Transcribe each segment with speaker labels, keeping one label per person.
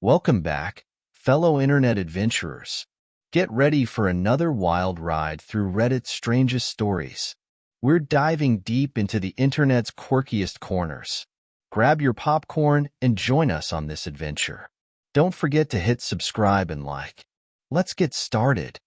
Speaker 1: Welcome back, fellow internet adventurers. Get ready for another wild ride through Reddit's strangest stories. We're diving deep into the internet's quirkiest corners. Grab your popcorn and join us on this adventure. Don't forget to hit subscribe and like. Let's get started.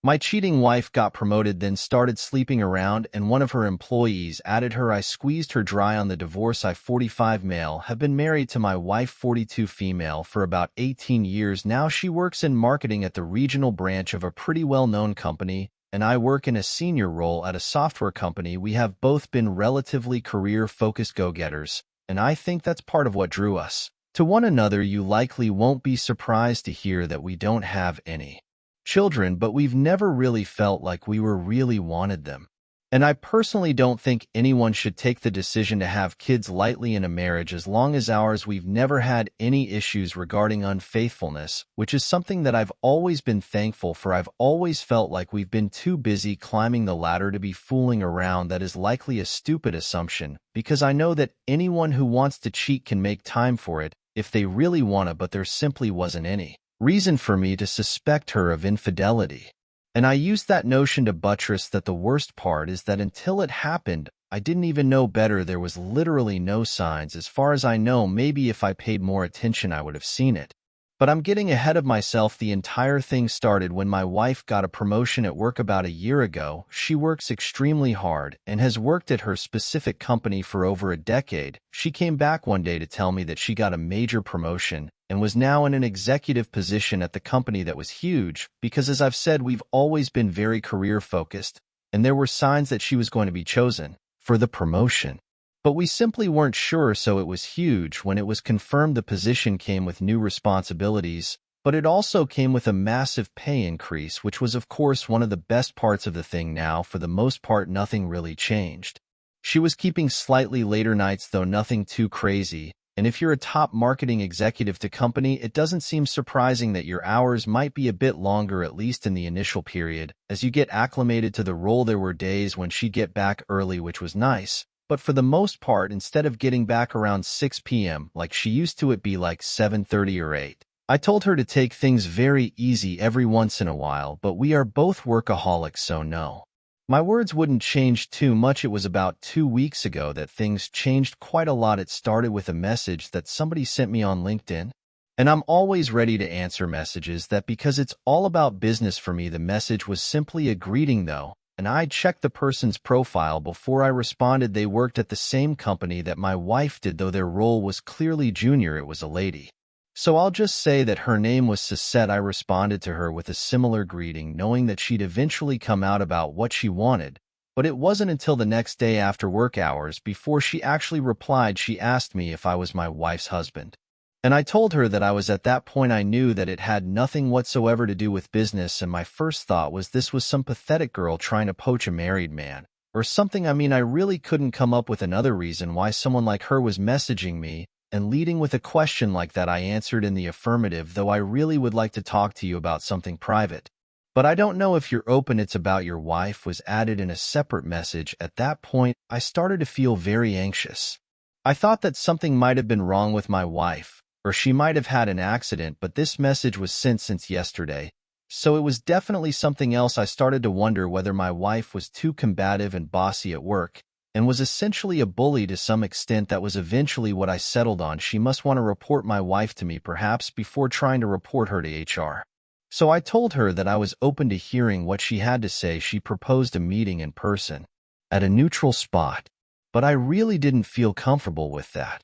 Speaker 1: My cheating wife got promoted, then started sleeping around, and one of her employees added her. I squeezed her dry on the divorce. I, 45 male, have been married to my wife, 42 female, for about 18 years now. She works in marketing at the regional branch of a pretty well-known company, and I work in a senior role at a software company. We have both been relatively career-focused go-getters, and I think that's part of what drew us to one another. You likely won't be surprised to hear that we don't have any children, but we've never really felt like we really wanted them. And I personally don't think anyone should take the decision to have kids lightly in a marriage. As long as ours, we've never had any issues regarding unfaithfulness, which is something that I've always been thankful for. I've always felt like we've been too busy climbing the ladder to be fooling around. That is likely a stupid assumption, because I know that anyone who wants to cheat can make time for it if they really want to, but there simply wasn't any reason for me to suspect her of infidelity. And I used that notion to buttress that the worst part is that until it happened, I didn't even know better. There was literally no signs. As far as I know, maybe if I paid more attention, I would have seen it. But I'm getting ahead of myself. The entire thing started when my wife got a promotion at work about a year ago. She works extremely hard and has worked at her specific company for over a decade. She came back one day to tell me that she got a major promotion and was now in an executive position at the company. That was huge because, as I've said, we've always been very career-focused, and there were signs that she was going to be chosen for the promotion. But we simply weren't sure, so it was huge. When it was confirmed, the position came with new responsibilities, but it also came with a massive pay increase, which was, of course, one of the best parts of the thing. Now, for the most part, nothing really changed. She was keeping slightly later nights, though nothing too crazy. And if you're a top marketing executive to company, it doesn't seem surprising that your hours might be a bit longer, at least in the initial period. As you get acclimated to the role, there were days when she'd get back early, which was nice. But for the most part, instead of getting back around 6 p.m. like she used to, it'd be like 7:30 or 8. I told her to take things very easy every once in a while, but we are both workaholics, so no. My words wouldn't change too much. It was about 2 weeks ago that things changed quite a lot. It started with a message that somebody sent me on LinkedIn. And I'm always ready to answer messages that, because it's all about business for me. The message was simply a greeting, though, and I checked the person's profile before I responded. They worked at the same company that my wife did, though their role was clearly junior. It was a lady. So I'll just say that her name was Sisette. I responded to her with a similar greeting, knowing that she'd eventually come out about what she wanted. But it wasn't until the next day after work hours before she actually replied. She asked me if I was my wife's husband. And I told her that I was. At that point, I knew that it had nothing whatsoever to do with business, and my first thought was this was some pathetic girl trying to poach a married man, or something. I mean, I really couldn't come up with another reason why someone like her was messaging me and leading with a question like that. I answered in the affirmative, though I really would like to talk to you about something private. But I don't know if you're open. It's about your wife was added in a separate message. At that point, I started to feel very anxious. I thought that something might have been wrong with my wife, or she might have had an accident, but this message was sent since yesterday, so it was definitely something else. I started to wonder whether my wife was too combative and bossy at work, and was essentially a bully to some extent. That was eventually what I settled on. She must want to report my wife to me, perhaps before trying to report her to HR. So I told her that I was open to hearing what she had to say. She proposed a meeting in person at a neutral spot, but I really didn't feel comfortable with that.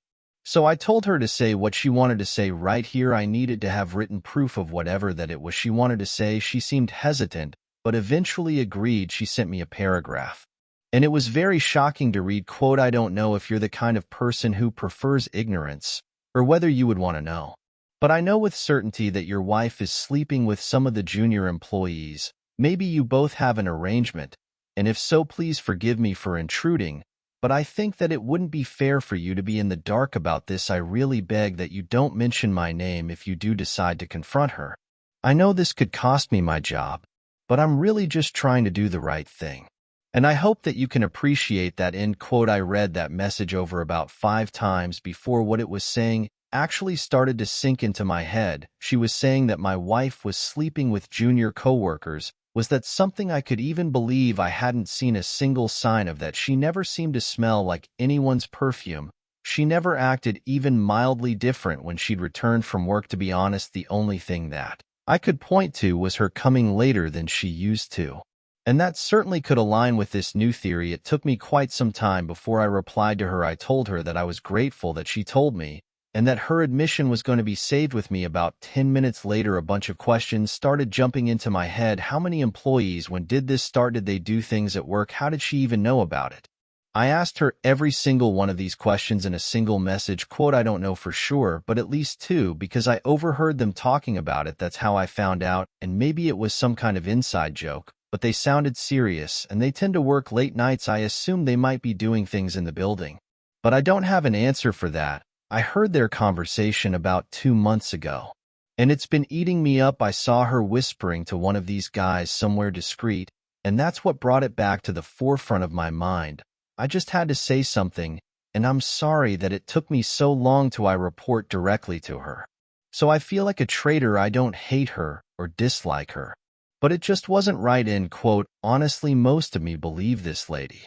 Speaker 1: So I told her to say what she wanted to say right here. I needed to have written proof of whatever that it was she wanted to say. She seemed hesitant, but eventually agreed. She sent me a paragraph, and it was very shocking to read. Quote, "I don't know if you're the kind of person who prefers ignorance, or whether you would want to know. But I know with certainty that your wife is sleeping with some of the junior employees. Maybe you both have an arrangement, and if so, please forgive me for intruding. But I think that it wouldn't be fair for you to be in the dark about this. I really beg that you don't mention my name if you do decide to confront her. I know this could cost me my job, but I'm really just trying to do the right thing. And I hope that you can appreciate that." End quote. I read that message over about 5 times before what it was saying actually started to sink into my head. She was saying that my wife was sleeping with junior coworkers. Was that something I could even believe? I hadn't seen a single sign of that. She never seemed to smell like anyone's perfume. She never acted even mildly different when she'd returned from work. To be honest, the only thing that I could point to was her coming later than she used to. And that certainly could align with this new theory. It took me quite some time before I replied to her. I told her that I was grateful that she told me, and that her admission was going to be saved with me. About 10 minutes later, a bunch of questions started jumping into my head. How many employees? When did this start? Did they do things at work? How did she even know about it? I asked her every single one of these questions in a single message. Quote, I don't know for sure, but at least two, because I overheard them talking about it. That's how I found out, and maybe it was some kind of inside joke, but they sounded serious, and they tend to work late nights. I assumed they might be doing things in the building. But I don't have an answer for that. I heard their conversation about 2 months ago, and it's been eating me up. I saw her whispering to one of these guys somewhere discreet, and that's what brought it back to the forefront of my mind. I just had to say something, and I'm sorry that it took me so long to report directly to her. So I feel like a traitor. I don't hate her or dislike her, but it just wasn't right. End quote. Honestly, most of me believe this lady,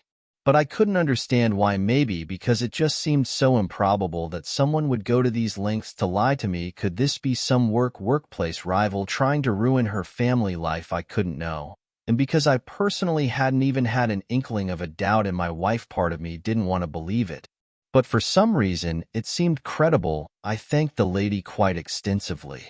Speaker 1: but I couldn't understand why. Maybe because it just seemed so improbable that someone would go to these lengths to lie to me. Could this be some workplace rival trying to ruin her family life? I couldn't know. And because I personally hadn't even had an inkling of a doubt in my wife, part of me didn't want to believe it. But for some reason, it seemed credible. I thanked the lady quite extensively,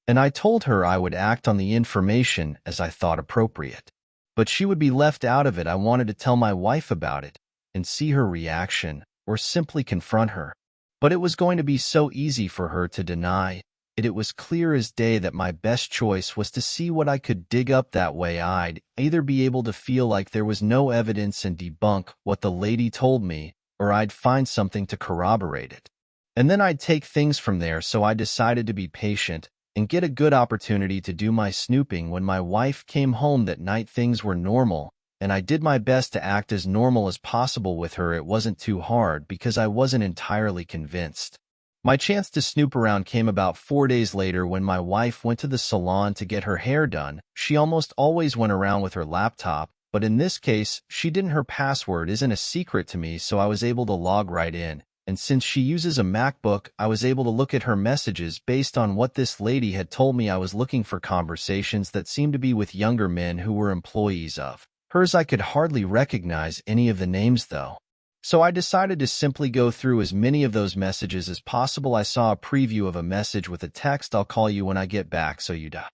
Speaker 1: and I told her I would act on the information as I thought appropriate. But she would be left out of it. I wanted to tell my wife about it and see her reaction, or simply confront her. But it was going to be so easy for her to deny. It was clear as day that my best choice was to see what I could dig up. That way I'd either be able to feel like there was no evidence and debunk what the lady told me, or I'd find something to corroborate it. And then I'd take things from there. So I decided to be patient and get a good opportunity to do my snooping. When my wife came home that night, things were normal, and I did my best to act as normal as possible with her. It wasn't too hard because I wasn't entirely convinced. My chance to snoop around came about 4 days later when my wife went to the salon to get her hair done. She almost always went around with her laptop, but in this case, she didn't. Her password isn't a secret to me, so I was able to log right in. And since she uses a MacBook, I was able to look at her messages based on what this lady had told me. I was looking for conversations that seemed to be with younger men who were employees of hers. I could hardly recognize any of the names, though. So I decided to simply go through as many of those messages as possible. I saw a preview of a message with a text, "I'll call you when I get back, so you die."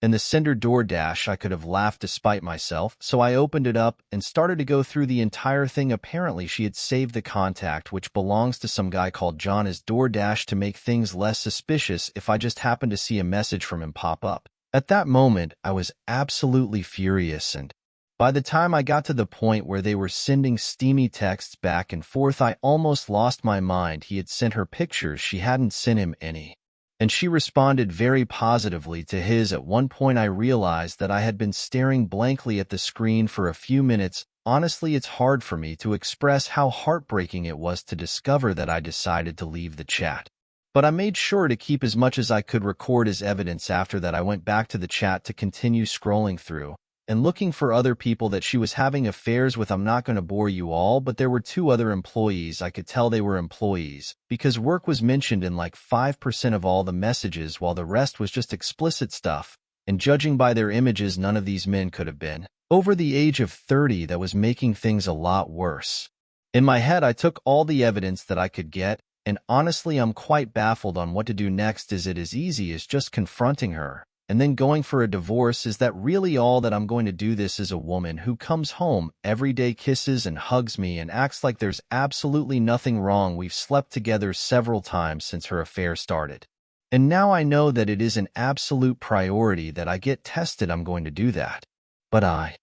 Speaker 1: And the sender DoorDash. I could have laughed despite myself, so I opened it up and started to go through the entire thing. Apparently she had saved the contact, which belongs to some guy called John, as DoorDash to make things less suspicious if I just happened to see a message from him pop up. At that moment, I was absolutely furious, and by the time I got to the point where they were sending steamy texts back and forth, I almost lost my mind. He had sent her pictures. She hadn't sent him any, and she responded very positively to his. At one point, I realized that I had been staring blankly at the screen for a few minutes. Honestly, it's hard for me to express how heartbreaking it was to discover that I decided to leave the chat. But I made sure to keep as much as I could record as evidence. After that, I went back to the chat to continue scrolling through and looking for other people that she was having affairs with. I'm not going to bore you all, but there were 2 other employees. I could tell they were employees because work was mentioned in like 5% of all the messages, while the rest was just explicit stuff. And judging by their images, none of these men could have been over the age of 30. That was making things a lot worse. In my head, I took all the evidence that I could get, and honestly, I'm quite baffled on what to do next. Is it as easy as just confronting her and then going for a divorce? Is that really all that I'm going to do? This is a woman who comes home every day, kisses and hugs me, and acts like there's absolutely nothing wrong. We've slept together several times since her affair started. And now I know that it is an absolute priority that I get tested. I'm going to do that. But I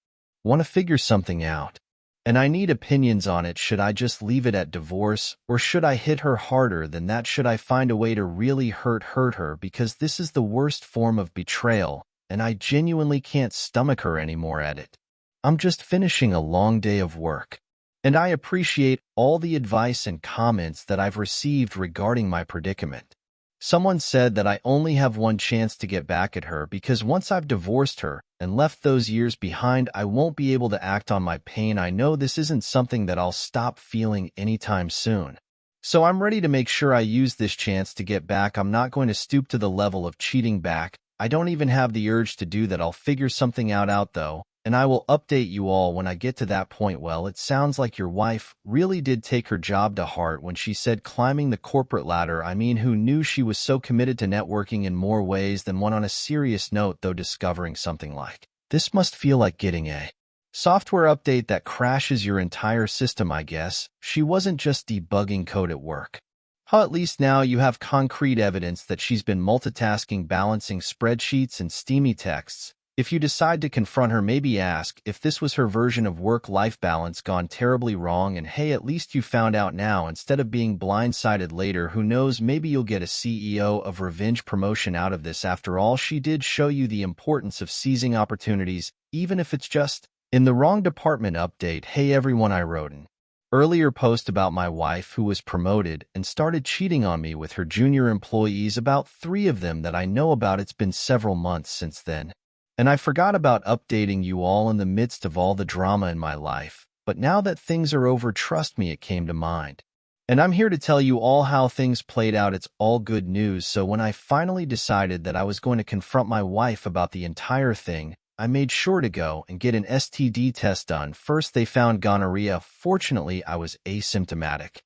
Speaker 1: want to figure something out, and I need opinions on it. Should I just leave it at divorce, or should I hit her harder than that? Should I find a way to really hurt her? Because this is the worst form of betrayal, and I genuinely can't stomach her anymore at it. I'm just finishing a long day of work, and I appreciate all the advice and comments that I've received regarding my predicament. Someone said that I only have one chance to get back at her because once I've divorced her and left those years behind, I won't be able to act on my pain. I know this isn't something that I'll stop feeling anytime soon. So I'm ready to make sure I use this chance to get back. I'm not going to stoop to the level of cheating back. I don't even have the urge to do that. I'll figure something out though, and I will update you all when I get to that point. Well, it sounds like your wife really did take her job to heart when she said climbing the corporate ladder. I mean, who knew she was so committed to networking in more ways than one? On a serious note, though, discovering something like this must feel like getting a software update that crashes your entire system, I guess. She wasn't just debugging code at work. At least now you have concrete evidence that she's been multitasking, balancing spreadsheets and steamy texts. If you decide to confront her, maybe ask if this was her version of work-life balance gone terribly wrong, and hey, at least you found out now instead of being blindsided later. Who knows, maybe you'll get a CEO of revenge promotion out of this. After all, she did show you the importance of seizing opportunities, even if it's just in the wrong department. Update: hey everyone, I wrote an earlier post about my wife who was promoted and started cheating on me with her junior employees, about 3 of them that I know about. It's been several months since then, and I forgot about updating you all in the midst of all the drama in my life. But now that things are over, trust me, it came to mind. And I'm here to tell you all how things played out. It's all good news. So when I finally decided that I was going to confront my wife about the entire thing, I made sure to go and get an STD test done. First, they found gonorrhea. Fortunately, I was asymptomatic,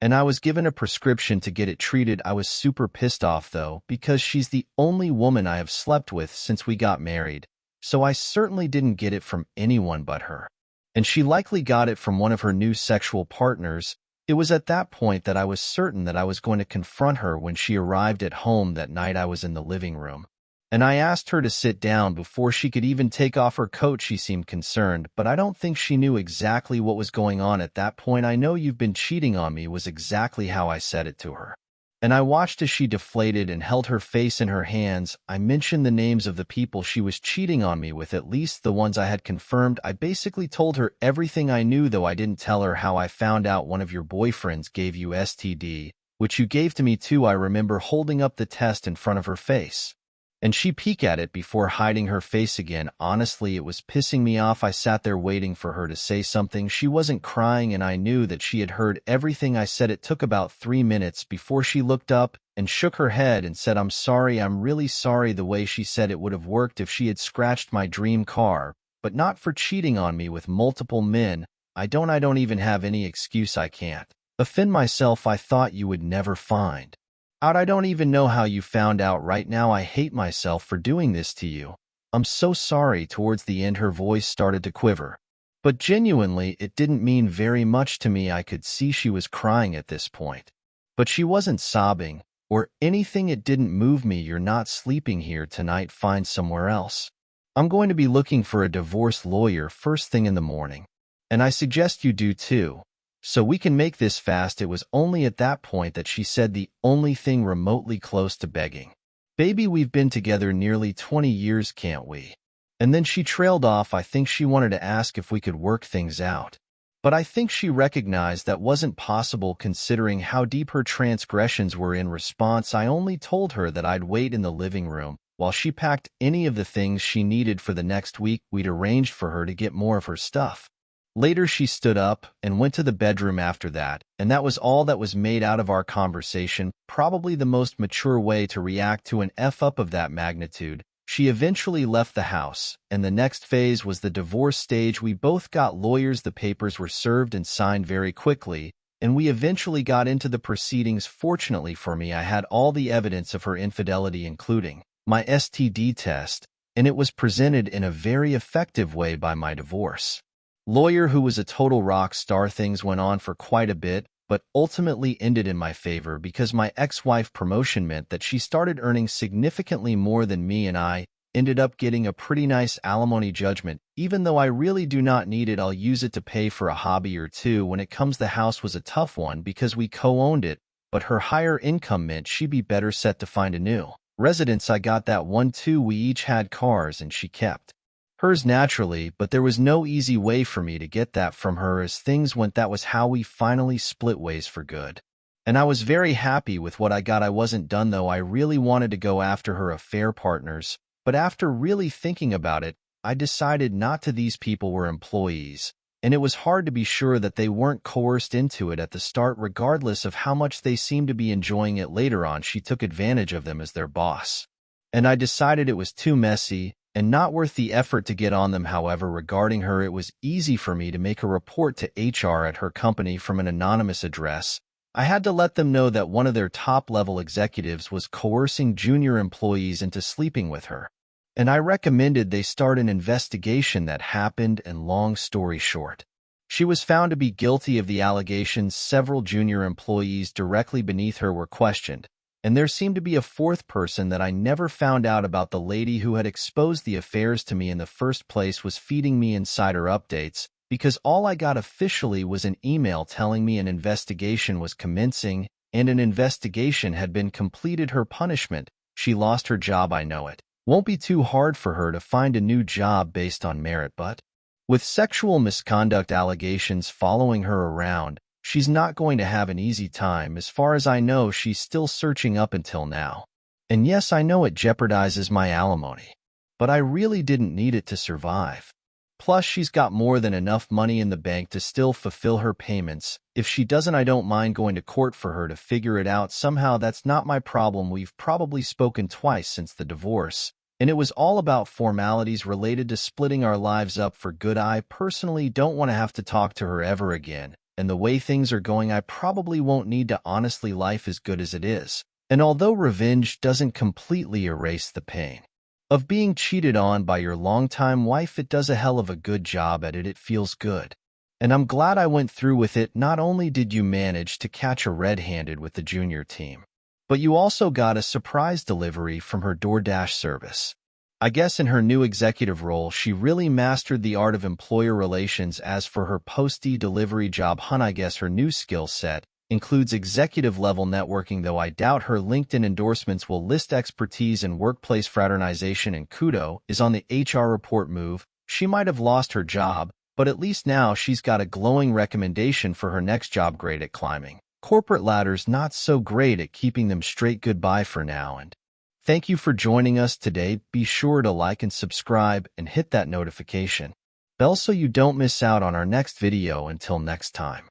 Speaker 1: and I was given a prescription to get it treated. I was super pissed off, though, because she's the only woman I have slept with since we got married, so I certainly didn't get it from anyone but her. And she likely got it from one of her new sexual partners. It was at that point that I was certain that I was going to confront her. When she arrived at home that night, I was in the living room, and I asked her to sit down before she could even take off her coat. She seemed concerned, but I don't think she knew exactly what was going on at that point. I know you've been cheating on me was exactly how I said it to her. And I watched as she deflated and held her face in her hands. I mentioned the names of the people she was cheating on me with, at least the ones I had confirmed. I basically told her everything I knew, though I didn't tell her how I found out one of your boyfriends gave you STD, which you gave to me too. I remember holding up the test in front of her face, and she peeked at it before hiding her face again. Honestly, it was pissing me off. I sat there waiting for her to say something. She wasn't crying, and I knew that she had heard everything I said. It took about 3 minutes before she looked up and shook her head and said, "I'm sorry, I'm really sorry." The way she said it would have worked if she had scratched my dream car, but not for cheating on me with multiple men. I don't even have any excuse. I can't offend myself. I thought you would never find out. I don't even know how you found out. Right now I hate myself for doing this to you. I'm so sorry." Towards the end, her voice started to quiver, but genuinely, it didn't mean very much to me. I could see she was crying at this point, but she wasn't sobbing or anything. It didn't move me. "You're not sleeping here tonight. Find somewhere else. I'm going to be looking for a divorce lawyer first thing in the morning, and I suggest you do too, so we can make this fast." It was only at that point that she said the only thing remotely close to begging, "Baby, we've been together nearly 20 years, can't we?" And then she trailed off. I think she wanted to ask if we could work things out, but I think she recognized that wasn't possible considering how deep her transgressions were. In response, I only told her that I'd wait in the living room while she packed any of the things she needed for the next week. We'd arranged for her to get more of her stuff. Later, she stood up and went to the bedroom after that, and that was all that was made out of our conversation. Probably the most mature way to react to an F-up of that magnitude. She eventually left the house, and the next phase was the divorce stage. We both got lawyers. The papers were served and signed very quickly, and we eventually got into the proceedings. Fortunately for me, I had all the evidence of her infidelity, including my STD test, and it was presented in a very effective way by my divorce lawyer, who was a total rock star. Things went on for quite a bit, but ultimately ended in my favor because my ex-wife promotion meant that she started earning significantly more than me, and I ended up getting a pretty nice alimony judgment. Even though I really do not need it, I'll use it to pay for a hobby or two. When it comes, the house was a tough one because we co-owned it, but her higher income meant she'd be better set to find a new residence. I got that one too. We each had cars, and she kept hers naturally, but there was no easy way for me to get that from her. As things went, that was how we finally split ways for good. And I was very happy with what I got. I wasn't done though. I really wanted to go after her affair partners, but after really thinking about it, I decided not to. These people were employees, and it was hard to be sure that they weren't coerced into it at the start regardless of how much they seemed to be enjoying it later on. She took advantage of them as their boss. And I decided it was too messy and not worth the effort to get on them. However, regarding her, it was easy for me to make a report to HR at her company from an anonymous address. I had to let them know that one of their top-level executives was coercing junior employees into sleeping with her. And I recommended they start an investigation. That happened, and long story short, she was found to be guilty of the allegations. Several junior employees directly beneath her were questioned, and there seemed to be a fourth person that I never found out about. The lady who had exposed the affairs to me in the first place was feeding me insider updates, because all I got officially was an email telling me an investigation was commencing, and an investigation had been completed. Her punishment: she lost her job. I know it won't be too hard for her to find a new job based on merit, but with sexual misconduct allegations following her around, she's not going to have an easy time. As far as I know, she's still searching up until now. And yes, I know it jeopardizes my alimony, but I really didn't need it to survive. Plus, she's got more than enough money in the bank to still fulfill her payments. If she doesn't, I don't mind going to court for her to figure it out somehow. That's not my problem. We've probably spoken twice since the divorce, and it was all about formalities related to splitting our lives up for good. I personally don't want to have to talk to her ever again, and the way things are going, I probably won't need to. Honestly, life is good as it is, and although revenge doesn't completely erase the pain of being cheated on by your longtime wife, it does a hell of a good job at it. It feels good. And I'm glad I went through with it. Not only did you manage to catch her red-handed with the junior team, but you also got a surprise delivery from her DoorDash service. I guess in her new executive role, she really mastered the art of employer relations. As for her post-delivery job hunt, I guess her new skill set includes executive-level networking, though I doubt her LinkedIn endorsements will list expertise in workplace fraternization. And kudo is on the HR report move. She might have lost her job, but at least now she's got a glowing recommendation for her next job. Great at climbing corporate ladders, not so great at keeping them straight. Goodbye for now, and thank you for joining us today. Be sure to like and subscribe and hit that notification bell so you don't miss out on our next video. Until next time.